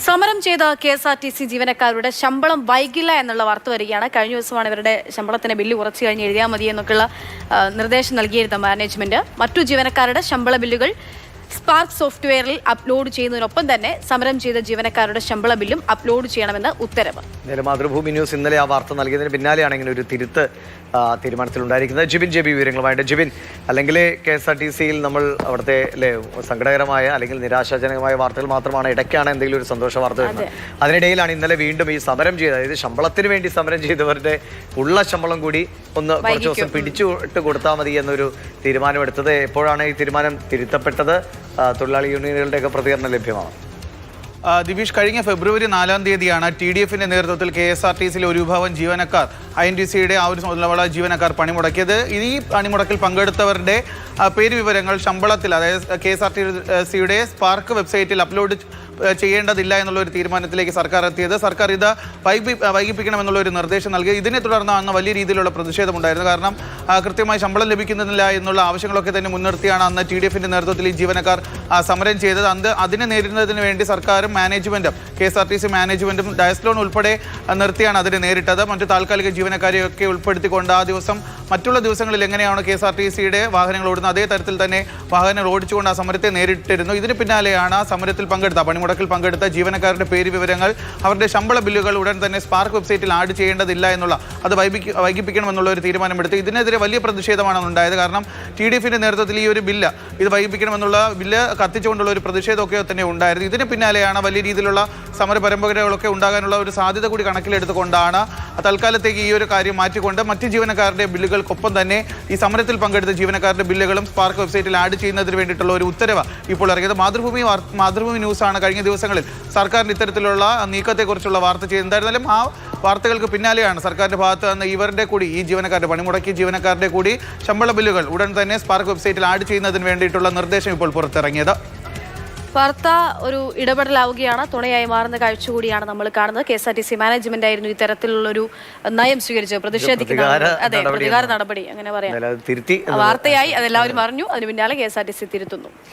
സമരം ചെയ്ത KSRTC ജീവനക്കാരുടെ ശമ്പളം വൈകില്ല എന്നുള്ള വാർത്ത വരികയാണ്. കഴിഞ്ഞ ദിവസമാണ് ഇവരുടെ ശമ്പളത്തിന് ബില്ല് കുറച്ച് കഴിഞ്ഞ് എഴുതിയാൽ മതി എന്നൊക്കെയുള്ള നിർദ്ദേശം നൽകിയിരുന്ന മാനേജ്മെന്റ്. മറ്റു ജീവനക്കാരുടെ ശമ്പള ബില്ലുകൾ സ്പാർക്ക് സോഫ്റ്റ്വെയറിൽ അപ്ലോഡ് ചെയ്യുന്നതിനൊപ്പം തന്നെ സമരം ചെയ്ത ജീവനക്കാരുടെ ശമ്പള ബില്ലും അപ്ലോഡ് ചെയ്യണമെന്ന് ഉത്തരവ്. മാതൃഭൂമി ന്യൂസ് ഇന്നലെ ആ വാർത്ത നൽകിയതിന് പിന്നാലെയാണ് ഇങ്ങനെ ഒരു തിരുത്ത് തീരുമാനത്തിലുണ്ടായിരിക്കുന്നത്. ജിബിൻ JB വിവരങ്ങളുമായിട്ട്. ജിബിൻ, അല്ലെങ്കിൽ KSRTCയിൽ നമ്മൾ അവിടുത്തെ സങ്കടകരമായ അല്ലെങ്കിൽ നിരാശാജനകമായ വാർത്തകൾ മാത്രമാണ്, ഇടയ്ക്കാണ് എന്തെങ്കിലും ഒരു സന്തോഷ വാർത്ത വരുന്നത്. അതിനിടയിലാണ് ഇന്നലെ വീണ്ടും ഈ സമരം ചെയ്ത്, അതായത് ശമ്പളത്തിന് വേണ്ടി സമരം ചെയ്തവരുടെ ഉള്ള ശമ്പളം കൂടി ഒന്ന് കുറച്ച് ദിവസം പിടിച്ചുവിട്ട് കൊടുത്താൽ മതി എന്നൊരു തീരുമാനമെടുത്തത്. എപ്പോഴാണ് ഈ തീരുമാനം തിരുത്തപ്പെട്ടത്? തൊഴിലാളി യൂണിയനുകളുടെയൊക്കെ പ്രതികരണം ലഭ്യമാണ്. ദിവിഷ്, കഴിഞ്ഞ ഫെബ്രുവരി 4-ാം തീയതിയാണ് TDFിന്റെ നേതൃത്വത്തിൽ KSRTCയിലെ ഒരു വിഭാഗം ജീവനക്കാർ INTCയുടെ ആ ഒരു നിലവിലുള്ള ജീവനക്കാർ പണിമുടക്കിയത്. ഈ പണിമുടക്കിൽ പങ്കെടുത്തവരുടെ പേര് വിവരങ്ങൾ ശമ്പളത്തിൽ, അതായത് KSRTCയുടെ സ്പാർക്ക് വെബ്സൈറ്റിൽ അപ്ലോഡ് ചെയ്യേണ്ടതില്ല എന്നുള്ള ഒരു തീരുമാനത്തിലേക്ക് സർക്കാർ എത്തിയത്. സർക്കാർ ഇത് വൈകിപ്പിക്കണമെന്നുള്ള ഒരു നിർദ്ദേശം നൽകി. ഇതിനെ തുടർന്ന് വലിയ രീതിയിലുള്ള പ്രതിഷേധമുണ്ടായിരുന്നു. കാരണം കൃത്യമായി ശമ്പളം ലഭിക്കുന്നില്ല എന്നുള്ള ആവശ്യങ്ങളൊക്കെ തന്നെ മുൻനിർത്തിയാണ് അന്ന് TDFിന്റെ നേതൃത്വത്തിൽ ഈ ജീവനക്കാർ സമരം ചെയ്തത്. അതിനെ നേരിടുന്നതിന് വേണ്ടി സർക്കാരും മാനേജ്മെന്റും KSRTC മാനേജ്മെന്റും ഡയസ്ലോൺ ഉൾപ്പെടെ നിർത്തിയാണ് അതിനെ നേരിട്ടത്. മറ്റു താൽക്കാലിക ജീവനക്കാരെയൊക്കെ ഉൾപ്പെടുത്തിക്കൊണ്ട് ആ ദിവസം മറ്റുള്ള ദിവസങ്ങളിൽ എങ്ങനെയാണ് KSRTCയുടെ വാഹനങ്ങൾ ഓടുന്നത് അതേ തരത്തിൽ തന്നെ വാഹനങ്ങൾ ഓടിച്ചുകൊണ്ട് ആ സമരത്തെ നേരിട്ടിരുന്നു. ഇതിന് പിന്നാലെയാണ് ആ സമരത്തിൽ പങ്കെടുത്ത പണിമുടക്കിൽ പങ്കെടുത്ത ജീവനക്കാരുടെ പേര് വിവരങ്ങൾ, അവരുടെ ശമ്പള ബില്ലുകൾ ഉടൻ തന്നെ സ്പാർക്ക് വെബ്സൈറ്റിൽ ആഡ് ചെയ്യേണ്ടതില്ല എന്നുള്ള, അത് വൈകിപ്പിക്കണമെന്നുള്ള ഒരു തീരുമാനമെടുത്ത്. ഇതിനെതിരെ വലിയ പ്രതിഷേധമാണ് ഉണ്ടായത്. കാരണം TDFിന്റെ നേതൃത്വത്തിൽ ഈ ഒരു ബില്ല് ഇത് വൈകിപ്പിക്കണമെന്നുള്ള ബില്ല് കത്തിച്ചുകൊണ്ടുള്ള ഒരു പ്രതിഷേധമൊക്കെ തന്നെ ഉണ്ടായിരുന്നു. ഇതിന് പിന്നാലെയാണ് വലിയ രീതിയിലുള്ള സമര പരമ്പരകളൊക്കെ ഉണ്ടാകാനുള്ള ഒരു സാധ്യത കൂടി കണക്കിലെടുത്തുകൊണ്ടാണ് തൽക്കാലത്തേക്ക് ഈ ഒരു കാര്യം മാറ്റിക്കൊണ്ട് മറ്റ് ജീവനക്കാരുടെ ബില്ലുകൾക്കൊപ്പം തന്നെ ഈ സമരത്തിൽ പങ്കെടുത്ത ജീവനക്കാരുടെ ബില്ലുകളും സ്പാർക്ക് വെബ്സൈറ്റിൽ ആഡ് ചെയ്യുന്നതിന് വേണ്ടിയിട്ടുള്ള ഒരു ഉത്തരവ് ഇപ്പോൾ ഇറങ്ങിയത്. മാതൃഭൂമി ന്യൂസാണ് കഴിഞ്ഞ ദിവസങ്ങളിൽ സർക്കാരിൻ്റെ ഇത്തരത്തിലുള്ള നീക്കത്തെക്കുറിച്ചുള്ള വാർത്ത ചെയ്യുന്നത്. എന്തായിരുന്നാലും ആ വാർത്തകൾക്ക് പിന്നാലെയാണ് സർക്കാരിൻ്റെ ഭാഗത്ത് നിന്ന് ഇവരുടെ കൂടി, ഈ ജീവനക്കാരുടെ പണിമുടക്കിയ ജീവനക്കാരുടെ കൂടി ശമ്പള ബില്ലുകൾ ഉടൻ തന്നെ സ്പാർക്ക് വെബ്സൈറ്റിൽ ആഡ് ചെയ്യുന്നതിന് വേണ്ടിയിട്ടുള്ള നിർദ്ദേശം ഇപ്പോൾ പുറത്തിറങ്ങിയത്. വാർത്ത ഒരു ഇടപെടലാവുകയാണ്, തുണയായി മാറുന്ന കാഴ്ച കൂടിയാണ് നമ്മൾ കാണുന്നത്. KSRTC മാനേജ്മെന്റ് ആയിരുന്നു ഇത്തരത്തിലുള്ളൊരു നയം സ്വീകരിച്ചത്. പ്രതിഷേധിക്കുന്ന പ്രതികാര നടപടി അങ്ങനെ പറയാം. വാർത്തയായി അതെല്ലാവരും അറിഞ്ഞു. അതിന് പിന്നാലെ KSRTC തിരുത്തുന്നു.